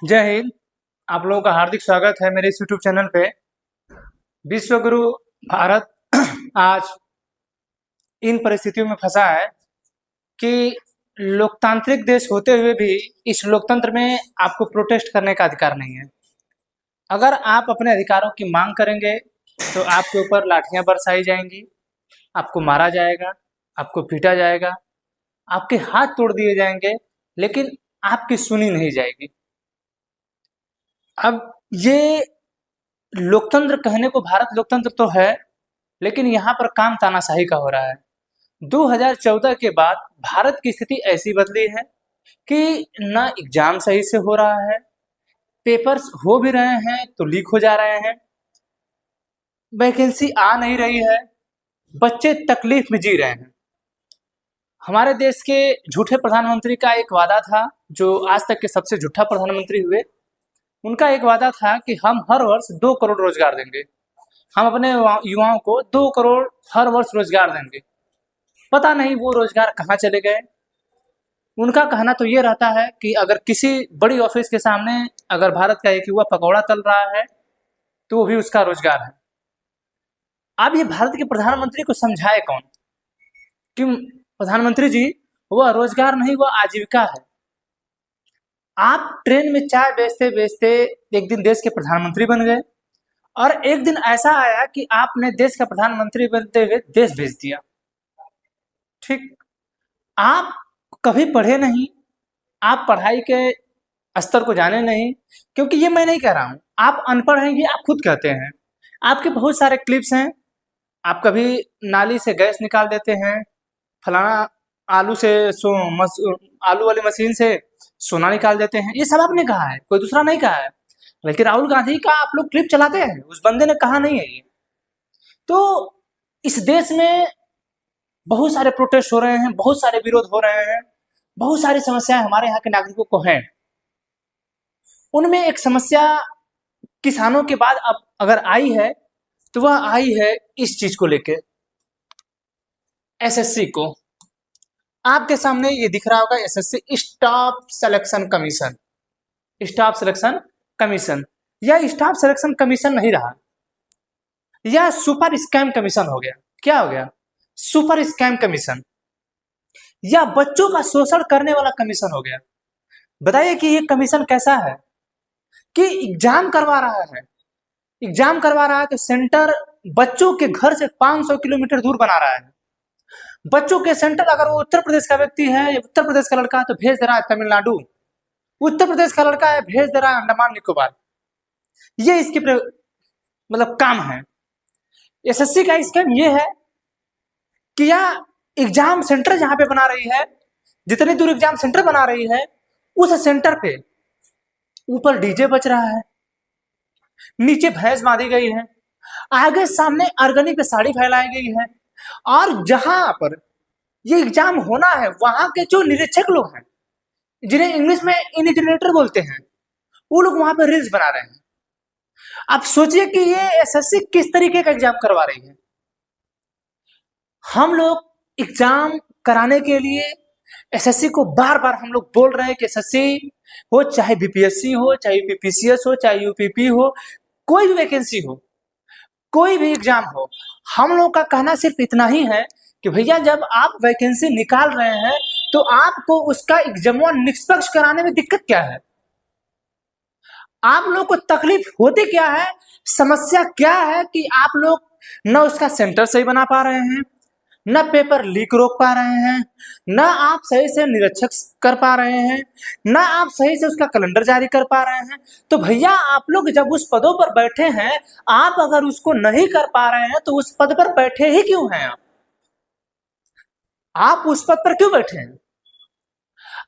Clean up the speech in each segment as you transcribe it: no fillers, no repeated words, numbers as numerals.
जय हिंद। आप लोगों का हार्दिक स्वागत है मेरे इस यूट्यूब चैनल पे। विश्व गुरु भारत आज इन परिस्थितियों में फंसा है कि लोकतांत्रिक देश होते हुए भी इस लोकतंत्र में आपको प्रोटेस्ट करने का अधिकार नहीं है। अगर आप अपने अधिकारों की मांग करेंगे तो आपके ऊपर लाठियां बरसाई जाएंगी, आपको मारा जाएगा, आपको पीटा जाएगा, आपके हाथ तोड़ दिए जाएंगे, लेकिन आपकी सुनी नहीं जाएगी। अब ये लोकतंत्र कहने को भारत लोकतंत्र तो है, लेकिन यहाँ पर काम तानाशाही का हो रहा है। 2014 के बाद भारत की स्थिति ऐसी बदली है कि ना एग्जाम सही से हो रहा है, पेपर्स हो भी रहे हैं तो लीक हो जा रहे हैं, वैकेंसी आ नहीं रही है, बच्चे तकलीफ में जी रहे हैं। हमारे देश के झूठे प्रधानमंत्री का एक वादा था, जो आज तक के सबसे झूठा प्रधानमंत्री हुए। उनका एक वादा था कि हम हर वर्ष 2 करोड़ रोजगार देंगे, हम अपने युवाओं को 2 करोड़ हर वर्ष रोजगार देंगे। पता नहीं वो रोजगार कहाँ चले गए। उनका कहना तो ये रहता है कि अगर किसी बड़ी ऑफिस के सामने अगर भारत का एक युवा पकौड़ा तल रहा है तो वो भी उसका रोजगार है। अब ये भारत के प्रधानमंत्री को समझाए कौन कि प्रधानमंत्री जी, वह रोजगार नहीं, वह आजीविका है। आप ट्रेन में चाय बेचते बेचते एक दिन देश के प्रधानमंत्री बन गए, और एक दिन ऐसा आया कि आपने देश का प्रधानमंत्री बनते हुए देश भेज दिया। ठीक, आप कभी पढ़े नहीं, आप पढ़ाई के स्तर को जाने नहीं, क्योंकि ये मैं नहीं कह रहा हूं, आप अनपढ़ हैं, ये आप खुद कहते हैं। आपके बहुत सारे क्लिप्स हैं, आप कभी नाली से गैस निकाल देते हैं, फलाना आलू से आलू वाली मशीन से सोना निकाल देते हैं, ये सब आपने कहा है, कोई दूसरा नहीं कहा है। लेकिन राहुल गांधी का आप लोग क्लिप चलाते हैं, उस बंदे ने कहा नहीं है ये। तो इस देश में बहुत सारे प्रोटेस्ट हो रहे हैं, बहुत सारे विरोध हो रहे हैं, बहुत सारी समस्याएं हमारे यहाँ के नागरिकों को हैं। उनमें एक समस्या किसानों के बाद अब अगर आई है तो वह आई है इस चीज को लेके, एसएससी को। आपके सामने ये दिख रहा होगा, SSC staff selection commission. Staff selection commission, यह स्टाफ सिलेक्शन कमीशन नहीं रहा, यह सुपर स्कैम कमीशन हो गया। क्या हो गया? सुपर स्कैम कमीशन, या बच्चों का शोषण करने वाला कमीशन हो गया। बताइए कि ये कमीशन कैसा है कि एग्जाम करवा रहा है, एग्जाम करवा रहा है तो सेंटर बच्चों के घर से 500 किलोमीटर दूर बना रहा है। बच्चों के सेंटर, अगर वो उत्तर प्रदेश का व्यक्ति है या उत्तर प्रदेश का लड़का है तो भेज दे रहा है तमिलनाडु, उत्तर प्रदेश का लड़का है भेज दे रहा है अंडमान निकोबार। ये इसकी मतलब काम है। एसएससी का स्कैम ये है कि यह एग्जाम सेंटर जहां पे बना रही है, जितनी दूर एग्जाम सेंटर बना रही है, उस सेंटर पे ऊपर डीजे बज रहा है, नीचे भैंस बांधी गई है, आगे सामने अरगनी पे साड़ी फैलाई गई है, और जहां पर ये एग्जाम होना है वहां के जो निरीक्षक लोग हैं, जिन्हें इंग्लिश में इन्विजिलेटर बोलते हैं, वो लोग वहां पर रील्स बना रहे हैं। आप सोचिए कि ये एसएससी किस तरीके का एग्जाम करवा रही है। हम लोग एग्जाम कराने के लिए एसएससी को बार बार हम लोग बोल रहे हैं कि एसएससी हो, चाहे बीपीएससी हो, चाहे यूपीपीसीएस हो, चाहे यूपीपी हो, कोई भी वैकेंसी हो, कोई भी एग्जाम हो, हम लोग का कहना सिर्फ इतना ही है कि भैया जब आप वैकेंसी निकाल रहे हैं तो आपको उसका एग्जाम निष्पक्ष कराने में दिक्कत क्या है? आप लोग को तकलीफ होती क्या है, समस्या क्या है कि आप लोग न उसका सेंटर सही बना पा रहे हैं, न पेपर लीक रोक पा रहे हैं, न आप सही से निरीक्षक कर पा रहे हैं, न आप सही से उसका कैलेंडर जारी कर पा रहे हैं। तो भैया आप लोग जब उस पदों पर बैठे हैं, आप अगर उसको नहीं कर पा रहे हैं तो उस पद पर बैठे ही क्यों हैं? आप उस पद पर क्यों बैठे हैं?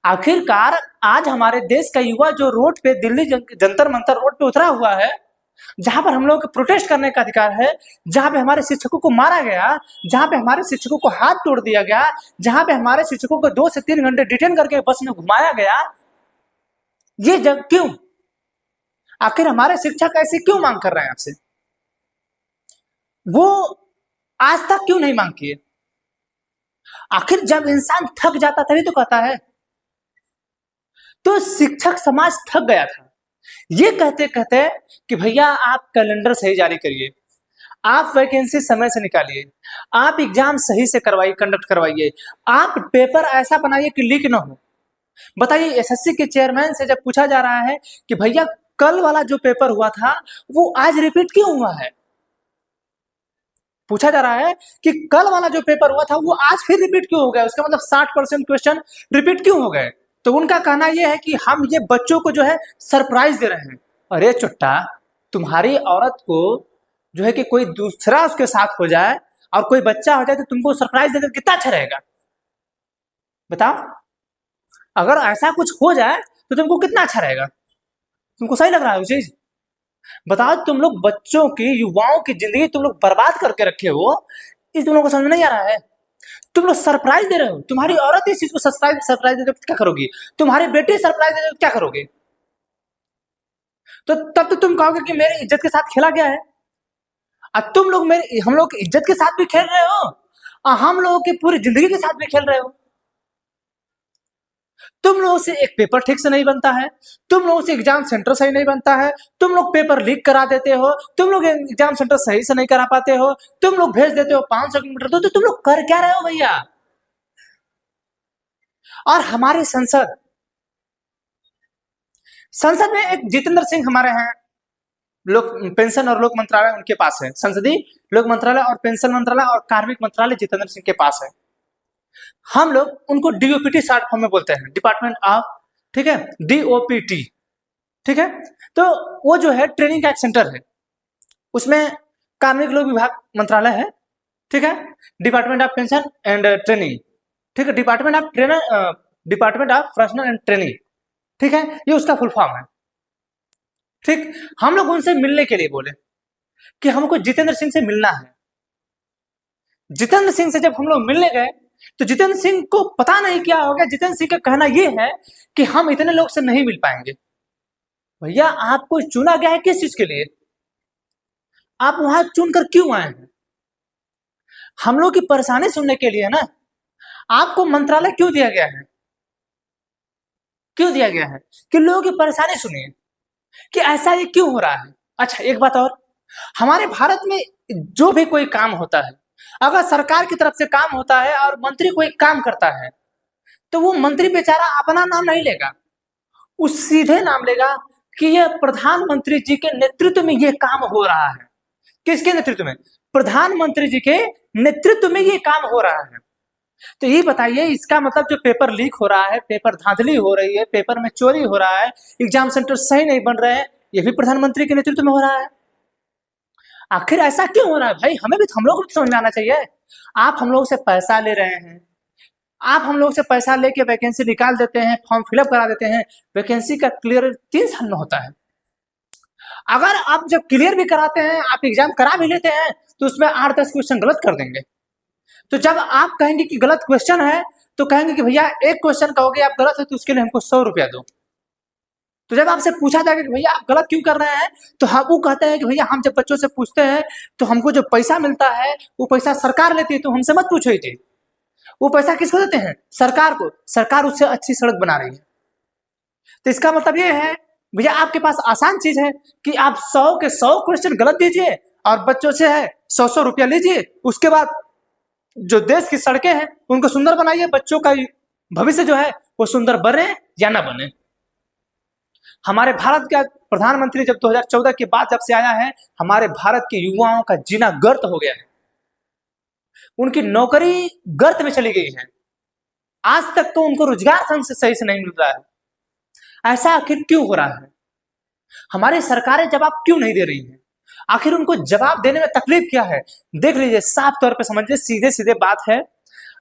आखिरकार आज हमारे देश का युवा जो रोड पे, दिल्ली जंतर मंतर रोड पे उतरा हुआ है, जहां पर हम लोग को प्रोटेस्ट करने का अधिकार है, जहां पे हमारे शिक्षकों को मारा गया, जहां पे हमारे शिक्षकों को हाथ तोड़ दिया गया, जहां पे हमारे शिक्षकों को 2 से 3 घंटे डिटेन करके बस में घुमाया गया, ये जग क्यों? आखिर हमारे शिक्षक ऐसे क्यों मांग कर रहे हैं आपसे? वो आज तक क्यों नहीं मांग किए? आखिर जब इंसान थक जाता तभी तो कहता है। तो शिक्षक समाज थक गया था, ये कहते कहते कि भैया आप कैलेंडर सही जारी करिए, आप वैकेंसी समय से निकालिए, आप एग्जाम सही से करवाइए, कंडक्ट करवाइए, आप पेपर ऐसा बनाइए कि लीक ना हो। बताइए, एसएससी के चेयरमैन से जब पूछा जा रहा है कि भैया कल वाला जो पेपर हुआ था वो आज रिपीट क्यों हुआ है, पूछा जा रहा है कि कल वाला जो पेपर हुआ था वो आज फिर रिपीट क्यों हो गया, उसका मतलब 60% क्वेश्चन रिपीट क्यों हो गए। तो उनका कहना यह है कि हम ये बच्चों को जो है सरप्राइज दे रहे हैं। अरे चुट्टा, तुम्हारी औरत को जो है कि कोई दूसरा उसके साथ हो जाए और कोई बच्चा हो जाए तो तुमको सरप्राइज देकर कितना अच्छा रहेगा, बताओ। अगर ऐसा कुछ हो जाए तो तुमको कितना अच्छा रहेगा, तुमको सही लग रहा है वो चीज? बताओ, तुम लोग बच्चों की, युवाओं की जिंदगी तुम लोग बर्बाद करके रखे हो, इस तुम लोग को समझ नहीं आ रहा है। तुम लोग सरप्राइज दे रहे हो, तुम्हारी औरत इस चीज को सरप्राइज सरप्राइज दे तो क्या करोगी, तुम्हारी बेटी सरप्राइज दे तो क्या करोगे। तो तब तो तुम कहोगे कि मेरी इज्जत के साथ खेला गया है। अब तुम लोग मेरी, हम लोग की इज्जत के साथ भी खेल रहे हो और हम लोगों की पूरी जिंदगी के साथ भी खेल रहे हो। तुम लोगों से एक पेपर ठीक से नहीं बनता है, तुम लोगों से एग्जाम सेंटर सही नहीं बनता है, तुम लोग पेपर लीक करा देते हो, तुम लोग एग्जाम सेंटर सही से नहीं करा पाते हो, तुम लोग भेज देते हो 500 किलोमीटर, तो तुम लोग कर क्या रहे हो भैया। और हमारी संसद संसद में एक जितेंद्र सिंह हमारे हैं, लोक पेंशन और लोक मंत्रालय उनके पास है, संसदीय लोक मंत्रालय और पेंशन मंत्रालय और कार्मिक मंत्रालय जितेंद्र सिंह के पास है। हम लोग उनको डीओपीटी शॉर्ट फॉर्म में बोलते हैं, डिपार्टमेंट ऑफ, ठीक है, डीओपीटी, ठीक है। तो वो जो है ट्रेनिंग का एक सेंटर है, उसमें कार्मिक लोक विभाग मंत्रालय है, ठीक है, department of pension and training, ठीक है, department of professional and training, ठीक है, ये उसका फुल फॉर्म है। ठीक, हम लोग उनसे मिलने के लिए बोले कि हमको जितेंद्र सिंह से मिलना है। जितेंद्र सिंह से जब हम लोग मिलने गए तो जितेंद्र सिंह को पता नहीं क्या हो गया, जितेंद्र सिंह का कहना यह है कि हम इतने लोग से नहीं मिल पाएंगे। भैया, आपको चुना गया है किस चीज के लिए, आप वहां चुनकर क्यों आए हैं? हम लोग की परेशानी सुनने के लिए ना। आपको मंत्रालय क्यों दिया गया है, क्यों दिया गया है कि लोगों की परेशानी सुनिए कि ऐसा ये क्यों हो रहा है। अच्छा, एक बात और, हमारे भारत में जो भी कोई काम होता है, अगर सरकार की तरफ से काम होता है और मंत्री कोई काम करता है तो वो मंत्री बेचारा अपना नाम नहीं लेगा, वो सीधे नाम लेगा कि यह प्रधानमंत्री जी के नेतृत्व में ये काम हो रहा है। किसके नेतृत्व में? प्रधानमंत्री जी के नेतृत्व में ये काम हो रहा है। तो ये बताइए, इसका मतलब जो पेपर लीक हो रहा है, पेपर धांधली हो रही है, पेपर में चोरी हो रहा है, एग्जाम सेंटर सही नहीं बन रहे हैं, ये भी प्रधानमंत्री के नेतृत्व में हो रहा है। आखिर ऐसा क्यों हो रहा है भाई, हमें भी, हम लोग को भी समझ में आना चाहिए। आप हम लोग से पैसा ले रहे हैं, आप हम लोग से पैसा लेके वैकेंसी निकाल देते हैं, फॉर्म फिलअप करा देते हैं, वैकेंसी का क्लियर 3 साल में होता है। अगर आप जब क्लियर भी कराते हैं, आप एग्जाम करा भी लेते हैं, तो उसमें 8-10 क्वेश्चन गलत कर देंगे। तो जब आप कहेंगे कि गलत क्वेश्चन है तो कहेंगे कि भैया एक क्वेश्चन कहोगे आप गलत है तो उसके लिए हमको 100 रुपया दो। तो जब आपसे पूछा जाएगा कि भैया आप गलत क्यों कर रहे हैं, तो हम वो कहते हैं कि भैया हम जब बच्चों से पूछते हैं तो हमको जो पैसा मिलता है वो पैसा सरकार लेती है, तो हमसे मत पूछो ये। वो पैसा किसको देते हैं? सरकार को। सरकार उससे अच्छी सड़क बना रही है। तो इसका मतलब ये है भैया, आपके पास आसान चीज है कि आप 100 के 100 क्वेश्चन गलत दीजिए और बच्चों से है 100-100 रुपया लीजिए, उसके बाद जो देश की सड़कें हैं उनको सुंदर बनाइए, बच्चों का भविष्य जो है वो सुंदर बने या ना बने। हमारे भारत का प्रधानमंत्री जब 2014 के बाद जब से आया है, हमारे भारत के युवाओं का जीना गर्त हो गया है, उनकी नौकरी गर्त में चली गई है, आज तक तो उनको रोजगार ढंग से सही से नहीं मिल रहा है। ऐसा आखिर क्यों हो रहा है? हमारी सरकारें जवाब क्यों नहीं दे रही हैं? आखिर उनको जवाब देने में तकलीफ क्या है? देख लीजिए, साफ तौर पे समझिए, सीधे सीधे बात है।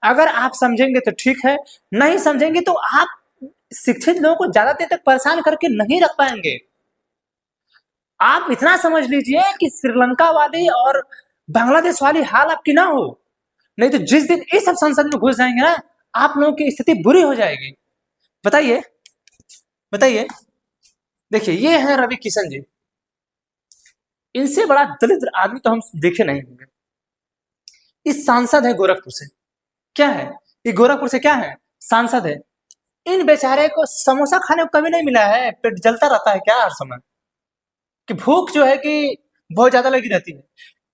अगर आप समझेंगे तो ठीक है, नहीं समझेंगे तो आप शिक्षित लोगों को ज्यादा देर तक परेशान करके नहीं रख पाएंगे। आप इतना समझ लीजिए कि श्रीलंका वाली और बांग्लादेश वाली हाल आपकी ना हो, नहीं तो जिस दिन ये सब संसद में घुस जाएंगे ना, आप लोगों की स्थिति बुरी हो जाएगी। बताइए बताइए, देखिए ये है रवि किशन जी, इनसे बड़ा दलित आदमी तो हम देखे नहीं होंगे। इस सांसद है गोरखपुर से, क्या है ये, गोरखपुर से क्या है, सांसद है। इन बेचारे को समोसा खाने को कभी नहीं मिला है, पेट जलता रहता है क्या हर समय? कि भूख जो है कि बहुत ज्यादा लगी रहती है।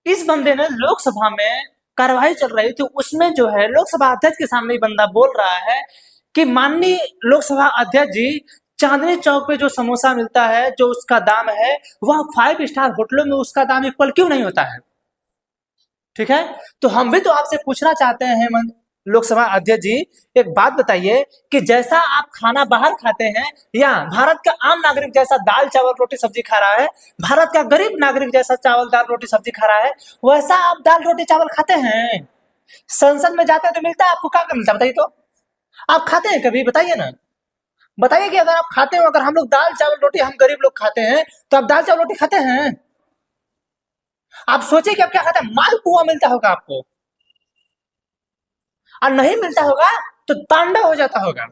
इस बंदे ने लोकसभा में कार्यवाही चल रही थी, उसमें जो है लोकसभा अध्यक्ष के सामने बंदा बोल रहा है कि माननीय लोकसभा अध्यक्ष जी, चांदनी चौक पे जो समोसा मिलता है, जो उसका दाम है, वह 5 स्टार होटलों में उसका दाम इक्वल क्यों नहीं होता है। ठीक है, तो हम भी तो आपसे पूछना चाहते हैं लोकसभा अध्यक्ष जी, एक बात बताइए कि जैसा आप खाना बाहर खाते हैं या भारत का आम नागरिक जैसा दाल चावल रोटी सब्जी खा रहा है, भारत का गरीब नागरिक जैसा चावल दाल रोटी सब्जी खा रहा है, वैसा आप दाल रोटी चावल खाते हैं। संसद में जाते हैं तो मिलता है आपको, क्या मिलता है बताइए तो। आप खाते हैं कभी, बताइए ना, बताइए कि अगर आप खाते हो, अगर हम लोग दाल चावल रोटी हम गरीब लोग खाते हैं तो आप दाल चावल रोटी खाते हैं। आप सोचिए कि आप क्या खाते हैं, मालपुआ मिलता होगा आपको, और नहीं मिलता होगा तो तांडव हो जाता होगा।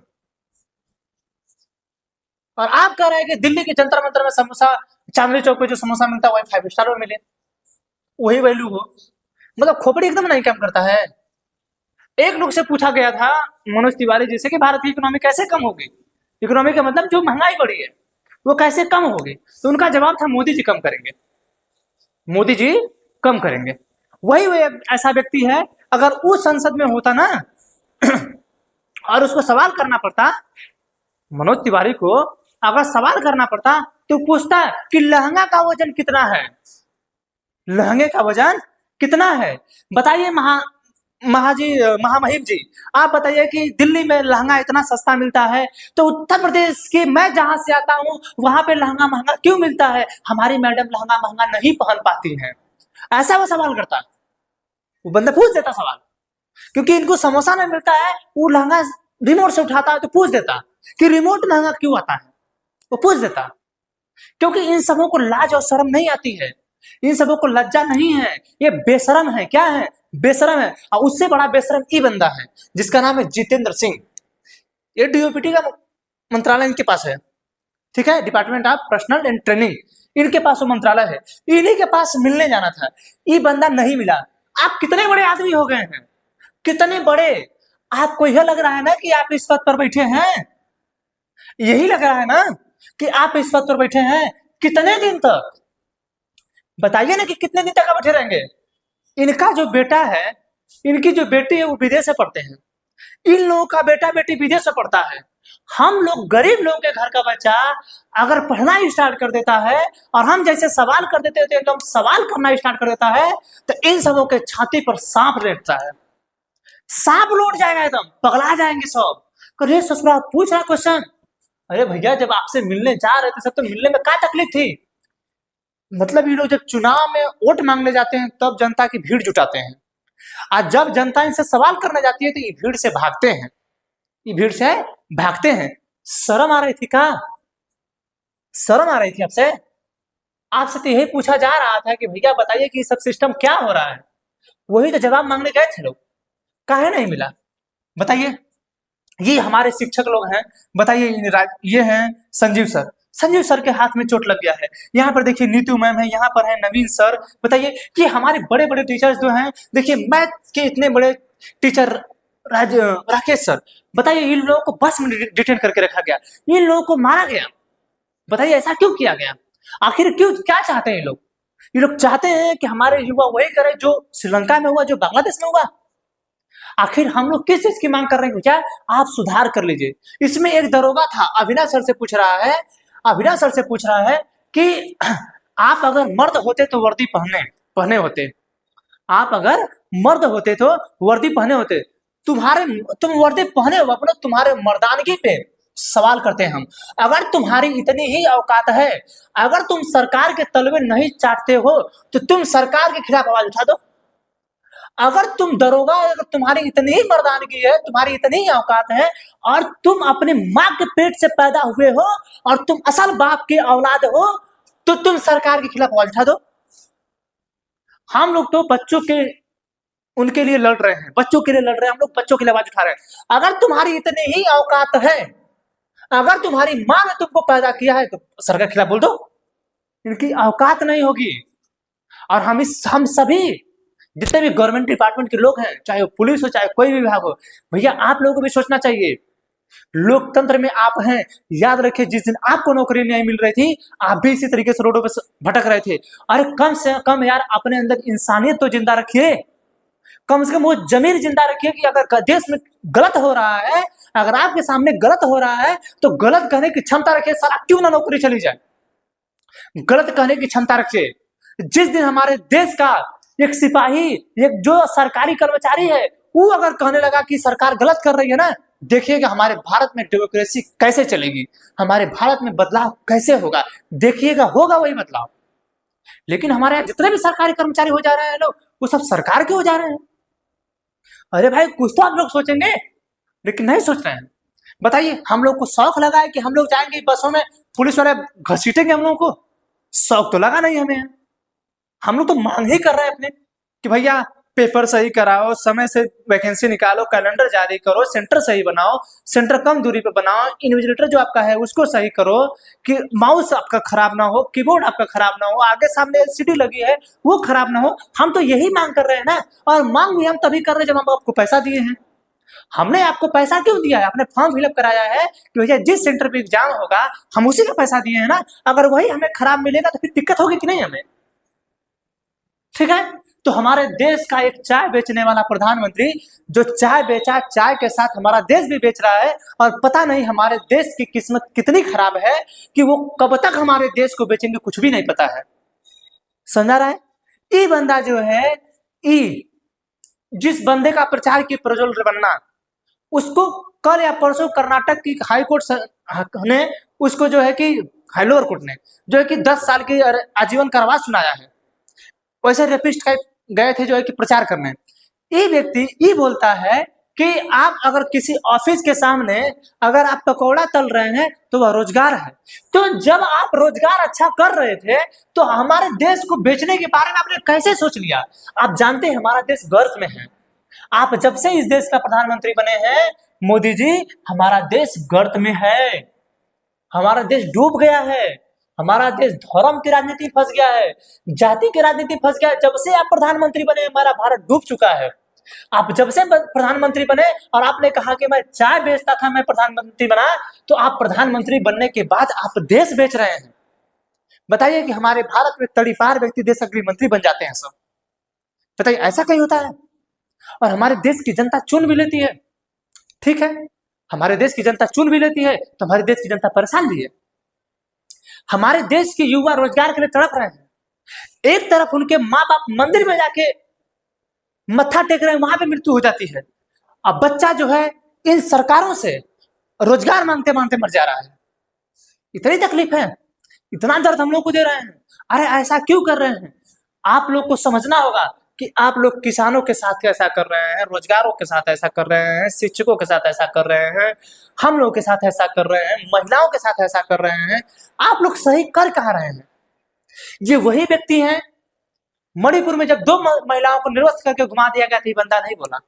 और आप कह रहे हैं कि दिल्ली के जंतर मंतर में समोसा, चांदनी चौक पे जो समोसा मिलता है वही 5 स्टार में मिले, वही वैल्यू हो। मतलब खोपड़ी एकदम नहीं काम करता है। एक लोग से पूछा गया था, मनोज तिवारी जी से, कि भारत की इकोनॉमी कैसे कम होगी, इकोनॉमी का मतलब जो महंगाई बढ़ी है वो कैसे कम होगी, तो उनका जवाब था मोदी जी कम करेंगे, मोदी जी कम करेंगे। वही वो ऐसा व्यक्ति है, अगर उस संसद में होता ना और उसको सवाल करना पड़ता, मनोज तिवारी को अगर सवाल करना पड़ता तो पूछता कि लहंगा का वजन कितना है, लहंगे का वजन कितना है, बताइए महामहिम जी, आप बताइए कि दिल्ली में लहंगा इतना सस्ता मिलता है, तो उत्तर प्रदेश के मैं जहां से आता हूं वहां पे लहंगा महंगा क्यों मिलता है, हमारी मैडम लहंगा महंगा नहीं पहन पाती हैं। ऐसा वो सवाल करता, वो बंदा पूछ देता सवाल, क्योंकि इनको समोसा नहीं मिलता है, वो लहंगा रिमोट से उठाता है तो पूछ देता कि रिमोट महंगा क्यों आता है, वो पूछ देता। क्योंकि इन सबों को लाज और शर्म नहीं आती है, इन सबों को लज्जा नहीं है, ये बेशरम है। क्या है, बेशरम है। और उससे बड़ा बेशरम ये बंदा है जिसका नाम है जितेंद्र सिंह, ये डीओपीटी का मंत्रालय इनके पास है, ठीक है, department of personal and training, इनके पास वो मंत्रालय है, इन्हीं के पास मिलने जाना था, ये बंदा नहीं मिला। आप कितने बड़े आदमी हो गए हैं, कितने बड़े, आपको यह लग रहा है ना कि आप इस पद पर बैठे हैं, यही लग रहा है ना कि आप इस पद पर बैठे हैं, कितने दिन तक, बताइए ना कि कितने दिन तक आप बैठे रहेंगे। इनका जो बेटा है, इनकी जो बेटी है वो विदेश से पढ़ते हैं, इन लोगों का बेटा बेटी विदेश से पढ़ता है। हम लोग गरीब लोगों के घर का बच्चा अगर पढ़ना स्टार्ट कर देता है और हम जैसे सवाल कर देते थे एकदम सवाल करना स्टार्ट कर देता है, तो इन सबों के छाती पर सांप लेटता है, सांप लौट जाएगा, एकदम पगला जाएंगे सब। अरे ससुरा पूछ रहा क्वेश्चन, अरे भैया जब आपसे मिलने जा रहे थे सब तो मिलने में क्या तकलीफ थी। मतलब ये लोग जब चुनाव में वोट मांगने जाते हैं तब जनता की भीड़ जुटाते हैं, और जब जनता इनसे सवाल करने जाती है तो ये भीड़ से भागते हैं, ये भीड़ से भागते हैं। शर्म आ रही थी का, शर्म आ रही थी आपसे, आपसे तो यही पूछा जा रहा था कि भैया बताइए कि सब सिस्टम क्या हो रहा है, वही तो जवाब मांगने गए थे लोग, काहे नहीं मिला बताइए। ये हमारे शिक्षक लोग हैं, बताइए ये हैं संजीव सर, संजीव सर के हाथ में चोट लग गया है, यहाँ पर देखिए नीतू मैम है, यहाँ पर है नवीन सर, बताइए कि हमारे बड़े बड़े टीचर्स जो हैं, देखिए मैथ के इतने बड़े टीचर राकेश सर, बताइए इन लोगों को बस में डिटेन करके रखा गया, इन लोगों को मारा गया, बताइए ऐसा क्यों किया गया, आखिर क्यों, क्या चाहते हैं ये लोग चाहते हैं कि हमारे युवा वही करे जो श्रीलंका में हुआ, जो बांग्लादेश में हुआ। आखिर हम लोग किस चीज की मांग कर रहे हैं भैया, आप सुधार कर लीजिए। इसमें एक दरोगा था, अविनाश सर से पूछ रहा है, अविनाश सर से पूछ रहा है कि आप अगर मर्द होते तो वर्दी पहने होते, आप अगर मर्द होते तो वर्दी पहने होते, तुम वर्दी पहने हो अपने, तुम्हारे मर्दानगी पे सवाल करते हैं हम। अगर तुम्हारी इतनी ही औकात है, अगर तुम सरकार के तलवे नहीं चाटते हो तो तुम सरकार के खिलाफ आवाज उठा दो। अगर तुम दरोगा, अगर तुम्हारी इतनी ही मर्दानगी है, तुम्हारी इतनी ही औकात है, और तुम अपने माँ के पेट से पैदा हुए हो और तुम असल बाप की औलाद हो, तो तुम सरकार के खिलाफ आवाज उठा दो। हम लोग तो बच्चों के उनके लिए लड़ रहे हैं, बच्चों के लिए लड़ रहे हैं, हम लोग बच्चों के लिए आवाज उठा रहे हैं। अगर तुम्हारी इतनी ही औकात है, अगर तुम्हारी माँ ने तुमको पैदा किया है तो सरकार के खिलाफ बोल दो, इनकी औकात नहीं होगी। और हम सभी जितने भी गवर्नमेंट डिपार्टमेंट के लोग हैं, चाहे वो पुलिस हो चाहे कोई भी विभाग हो, भैया आप लोगों को भी सोचना चाहिए लोकतंत्र में आप हैं। याद रखिए, जिस दिन आपको नौकरी नहीं मिल रही थी, आप भी इसी तरीके से रोडों पे भटक रहे थे। अरे कम से कम यार अपने अंदर इंसानियत तो जिंदा रखिए, कम से कम वो जमीर जिंदा रखिए कि अगर देश में गलत हो रहा है, अगर आपके सामने गलत हो रहा है तो गलत कहने की क्षमता रखिए। साला क्यों ना नौकरी चली जाए, गलत कहने की क्षमता रखिए। जिस दिन हमारे देश का एक सिपाही, एक जो सरकारी कर्मचारी है, वो अगर कहने लगा कि सरकार गलत कर रही है ना, देखिएगा हमारे भारत में डेमोक्रेसी कैसे चलेगी, हमारे भारत में बदलाव कैसे होगा, देखिएगा होगा वही बदलाव। लेकिन हमारे यहाँ जितने भी सरकारी कर्मचारी हो जा रहे हैं लोग, वो सब सरकार के हो जा रहे हैं। अरे भाई कुछ तो आप लोग सोचेंगे, लेकिन नहीं सोच रहे हैं। बताइए, हम लोग को शौक लगा है कि हम लोग जाएंगे बसों में, पुलिस वाले घसीटेंगे हम लोगों को? शौक तो लगा नहीं हमें। हम लोग तो मांग ही कर रहे हैं अपने कि भैया पेपर सही कराओ, समय से वैकेंसी निकालो, कैलेंडर जारी करो, सेंटर सही बनाओ, सेंटर कम दूरी पे बनाओ, इन्विजिलेटर जो आपका है उसको सही करो, कि माउस आपका खराब ना हो, कीबोर्ड आपका खराब ना हो, आगे सामने एलसीडी लगी है वो खराब ना हो। हम तो यही मांग कर रहे हैं ना, और मांग भी हम तभी कर रहे हैं जब हम आपको पैसा दिए हैं। हमने आपको पैसा क्यों दिया है? आपने फॉर्म फिलअप कराया है कि भैया जिस सेंटर पे एग्जाम होगा हम उसी का पैसा दिए हैं ना। अगर वही हमें खराब मिलेगा तो फिर दिक्कत होगी कि नहीं हमें? ठीक है, तो हमारे देश का एक चाय बेचने वाला प्रधानमंत्री जो चाय बेचा, चाय के साथ हमारा देश भी बेच रहा है, और पता नहीं हमारे देश की किस्मत कितनी खराब है कि वो कब तक हमारे देश को बेचेंगे कुछ भी नहीं पता है। समझा रहा है? ये बंदा जो है, जिस बंदे का प्रचार की प्रज्वल रेवन्ना, उसको कल या परसों कर्नाटक की हाईकोर्ट ने उसको जो है कि लोअर कोर्ट ने जो है कि 10 साल की आजीवन कारावास सुनाया है। वैसे रेपिस्ट का गए थे जो है कि प्रचार करने। ये व्यक्ति ये बोलता है कि आप अगर किसी ऑफिस के सामने अगर आप पकौड़ा तल रहे हैं तो वह रोजगार है। तो जब आप रोजगार अच्छा कर रहे थे तो हमारे देश को बेचने के बारे में आपने कैसे सोच लिया? आप जानते हैं हमारा देश गर्त में है। आप जब से इस देश का प्रधानमंत्री बने हैं मोदी जी, हमारा देश गर्त में है, हमारा देश डूब गया है, हमारा देश धर्म की राजनीति फंस गया है, जाति की राजनीति फंस गया है। जब से आप प्रधानमंत्री बने हमारा भारत डूब चुका है। आप जब से प्रधानमंत्री बने और आपने कहा कि मैं चाय बेचता था, मैं प्रधानमंत्री बना, तो आप प्रधानमंत्री बनने के बाद आप देश बेच रहे हैं। बताइए कि हमारे भारत में तड़ीपार व्यक्ति देश का गृह मंत्री बन जाते हैं सब। बताइए ऐसा कहीं होता है? और हमारे देश की जनता चुन भी लेती है। ठीक है, हमारे देश की जनता चुन भी लेती है तो हमारे देश की जनता परेशान भी है। हमारे देश के युवा रोजगार के लिए तड़प रहे हैं। एक तरफ उनके माँ बाप मंदिर में जाके मत्था टेक रहे हैं, वहां पे मृत्यु हो जाती है। अब बच्चा जो है इन सरकारों से रोजगार मांगते मांगते मर जा रहा है। इतनी तकलीफ है, इतना दर्द हम लोग को दे रहे हैं। अरे ऐसा क्यों कर रहे हैं? आप लोग को समझना होगा कि आप लोग किसानों के साथ कैसा कर रहे हैं, रोजगारों के साथ ऐसा कर रहे हैं, शिक्षकों के साथ ऐसा कर रहे हैं, हम लोग के साथ ऐसा कर रहे हैं, महिलाओं के साथ ऐसा कर रहे हैं। आप लोग सही कर कहाँ रहे हैं? ये वही व्यक्ति हैं, मणिपुर में जब 2 महिलाओं को निर्वस्त्र करके घुमा दिया गया था, ये बंदा नहीं बोला।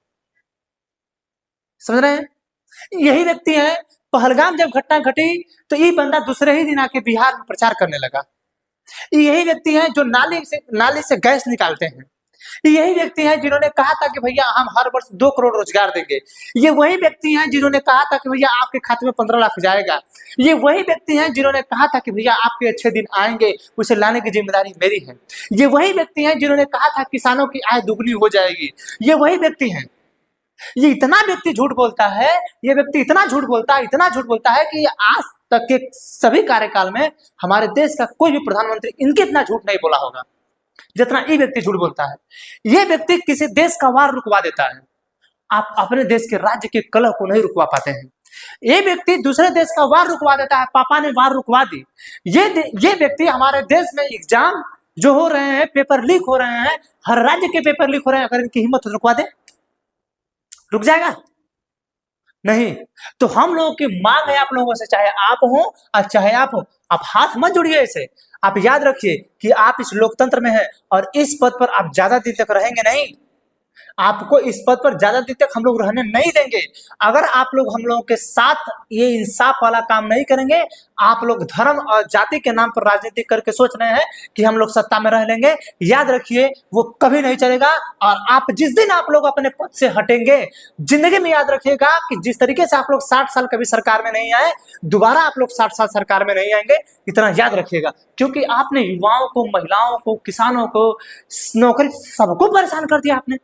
समझ रहे हैं? यही व्यक्ति हैं, पहलगाम जब घटना घटी तो ये बंदा दूसरे ही दिन आके बिहार में प्रचार करने लगा। यही व्यक्ति हैं जो नाली से गैस निकालते हैं। यही व्यक्ति हैं जिन्होंने कहा था कि भैया हम हर वर्ष 2 करोड़ रोजगार देंगे। ये वही व्यक्ति हैं जिन्होंने कहा था कि भैया आपके खाते में 15 लाख जाएगा। ये वही व्यक्ति हैं जिन्होंने कहा था कि भैया आपके अच्छे दिन आएंगे, उसे लाने की जिम्मेदारी मेरी है। ये वही व्यक्ति हैं जिन्होंने कहा था किसानों की आय दुगनी हो जाएगी। ये वही व्यक्ति हैं। ये इतना व्यक्ति झूठ बोलता है, ये व्यक्ति इतना झूठ बोलता है कि आज तक के सभी कार्यकाल में हमारे देश का कोई भी प्रधानमंत्री इनके इतना झूठ नहीं बोला होगा जितना ये व्यक्ति झूठ बोलता है। ये व्यक्ति किसी देश का वार रुकवा देता है, आप अपने देश के राज्य के कलह को नहीं रुकवा पाते हैं। ये व्यक्ति दूसरे देश का वार रुकवा देता है, पापा ने वार रुकवा दी। ये व्यक्ति हमारे देश में एग्जाम जो हो रहे हैं, पेपर लीक हो रहे हैं, हर राज्य के पेपर लीक हो रहे हैं, अगर इनकी हिम्मत रुकवा दे, रुक जाएगा? नहीं। तो हम लोगों की मांग है आप लोगों से, चाहे आप हो और चाहे आप हो, आप हाथ मत जोड़िए इसे। आप याद रखिए कि आप इस लोकतंत्र में हैं और इस पद पर आप ज्यादा दिन तक रहेंगे नहीं। आपको इस पद पर ज्यादा दिन तक हम लोग रहने नहीं देंगे। अगर आप लोग हम लोगों के साथ ये इंसाफ वाला काम नहीं करेंगे, आप लोग धर्म और जाति के नाम पर राजनीति करके सोच रहे हैं कि हम लोग सत्ता में रह लेंगे। याद रखिए वो कभी नहीं चलेगा। और आप जिस दिन आप लोग अपने पद से हटेंगे, जिंदगी में याद रखिएगा कि जिस तरीके से आप लोग 60 साल कभी सरकार में नहीं आए, दोबारा आप लोग 60 साल सरकार में नहीं आएंगे, इतना याद रखिएगा। क्योंकि आपने युवाओं को, महिलाओं को, किसानों को, नौकरी, सबको परेशान कर दिया आपने।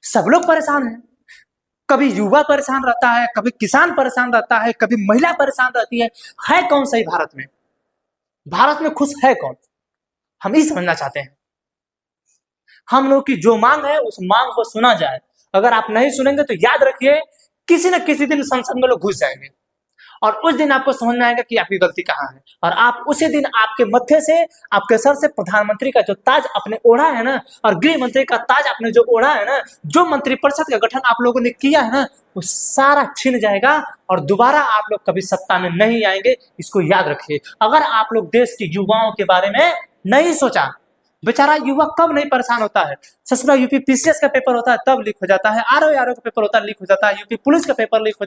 सब लोग परेशान हैं। कभी युवा परेशान रहता है, कभी किसान परेशान रहता है, कभी महिला परेशान रहती है कौन सही भारत में? भारत में खुश है कौन? हम ये समझना चाहते हैं। हम लोग की जो मांग है उस मांग को सुना जाए। अगर आप नहीं सुनेंगे तो याद रखिए किसी न किसी दिन संसद में लोग घुस जाएंगे और उस दिन आपको समझ में आएगा कि आपकी गलती कहाँ है। और आप उसी दिन आपके मत्थे से, आपके सर से प्रधानमंत्री का जो ताज आपने ओढ़ा है ना, और गृह मंत्री का ताज आपने जो ओढ़ा है ना, जो मंत्रिपरिषद का गठन आप लोगों ने किया है ना, वो सारा छिन जाएगा और दोबारा आप लोग कभी सत्ता में नहीं आएंगे। इसको याद रखिए। अगर आप लोग देश के युवाओं के बारे में नहीं सोचा, बेचारा युवा कब नहीं परेशान होता है। ससुरा यूपी पीसीएस का पेपर होता है तब लीक हो जाता है, आरओ का पेपर होता है लीक हो जाता है, यूपी पुलिस का पेपर लीक हो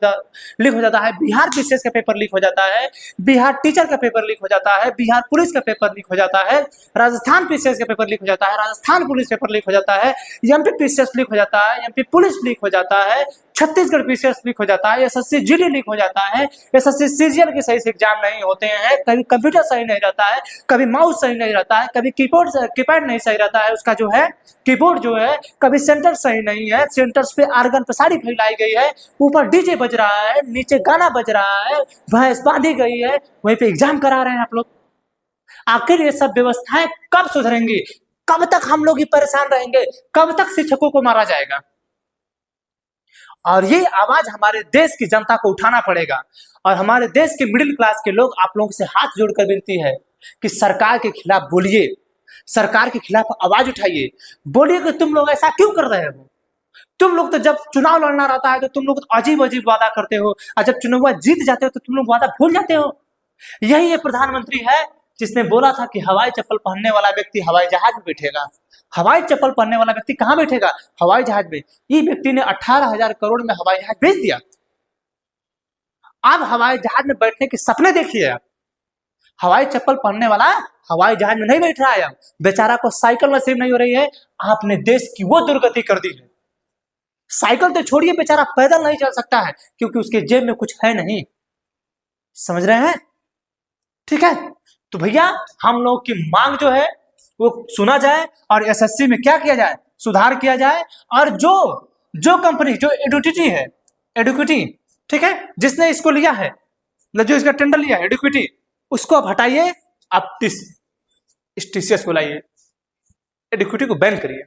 जाता है, बिहार पीसीएस का पेपर लीक हो जाता है, बिहार टीचर का पेपर लीक हो जाता है, बिहार पुलिस का पेपर लीक हो जाता है, राजस्थान पीसीएस का पेपर लीक हो जाता है, राजस्थान पुलिस पेपर लीक हो जाता है, एमपी पीसीएस लीक हो जाता है, एमपी पुलिस लीक हो जाता है, छत्तीसगढ़ पीसीएस लीक हो जाता है, एसएससी जीडी लीक हो जाता है, एसएससी सीजीएल के सही से एग्जाम नहीं होते हैं, कभी कंप्यूटर सही नहीं रहता है, कभी माउस सही नहीं रहता है, कभी कीपैड नहीं सही रहता है, उसका जो है कीबोर्ड जो है, कभी सेंटर सही नहीं है, सेंटर्स पे आर्गन प्रसारी फैलाई गई है, ऊपर डीजे बज रहा है, नीचे गाना बज रहा है, भैंस बांधी गई है, वहीं पे एग्जाम करा रहे हैं आप लोग। आखिर ये सब व्यवस्थाएं कब सुधरेंगी? कब तक हम लोग ही परेशान रहेंगे? कब तक शिक्षकों को मारा जाएगा? और ये आवाज हमारे देश की जनता को उठाना पड़ेगा। और हमारे देश के मिडिल क्लास के लोग आप लोगों से हाथ जोड़कर विनती है कि सरकार के खिलाफ बोलिए, सरकार के खिलाफ आवाज उठाइए, बोलिए कि तुम लोग ऐसा क्यों कर रहे हो। तुम लोग तो जब चुनाव लड़ना रहता है तो तुम लोग तो अजीब अजीब वादा करते हो, और जब चुनाव जीत जाते हो तो तुम लोग वादा भूल जाते हो। यही ये प्रधानमंत्री है जिसने बोला था कि हवाई चप्पल पहनने वाला व्यक्ति हवाई जहाज में बैठेगा। हवाई चप्पल पहनने वाला व्यक्ति कहां बैठेगा? हवाई जहाज में। ये व्यक्ति ने 18,000 करोड़ में हवाई जहाज बेच दिया। अब हवाई जहाज में बैठने के सपने देखिए। आप हवाई चप्पल पहनने वाला हवाई जहाज में नहीं बैठ रहा है। अब बेचारा को साइकिल नसीब नहीं हो रही है। आपने देश की वो दुर्गति कर दी है। साइकिल तो छोड़िए, बेचारा पैदल नहीं चल सकता है क्योंकि उसके जेब में कुछ है नहीं। समझ रहे हैं? ठीक है, तो भैया हम लोग की मांग जो है वो सुना जाए और एसएससी में क्या किया जाए, सुधार किया जाए। और जो कंपनी जो एडुकेटी है, एडुकेटी, ठीक है, जिसने इसको लिया है, जो इसका टेंडर लिया है एडुकेटी, उसको आप हटाइए, आप टीसीएस को लाइए, एडुकेटी को बैन करिए।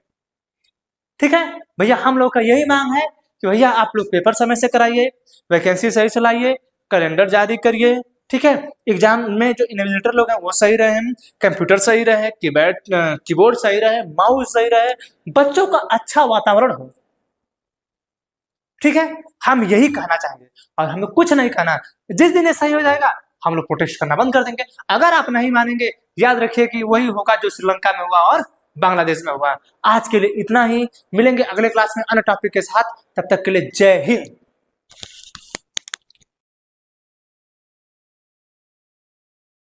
ठीक है भैया, हम लोग का यही मांग है कि भैया आप लोग पेपर समय से कराइए, वैकेंसी सही से लाइए, कैलेंडर जारी करिए। ठीक है, एग्जाम में जो इन्विजिलेटर लोग हैं वो सही रहे, कंप्यूटर सही रहे, कीबोर्ड सही रहे, माउस सही रहे, बच्चों का अच्छा वातावरण हो। ठीक है, हम यही कहना चाहेंगे और हमें कुछ नहीं कहना। जिस दिन ये सही हो जाएगा हम लोग प्रोटेस्ट करना बंद कर देंगे। अगर आप नहीं मानेंगे, याद रखिए कि वही होगा जो श्रीलंका में हुआ और बांग्लादेश में हुआ। आज के लिए इतना ही, मिलेंगे अगले क्लास में अन्य टॉपिक के साथ। तब तक के लिए जय हिंद।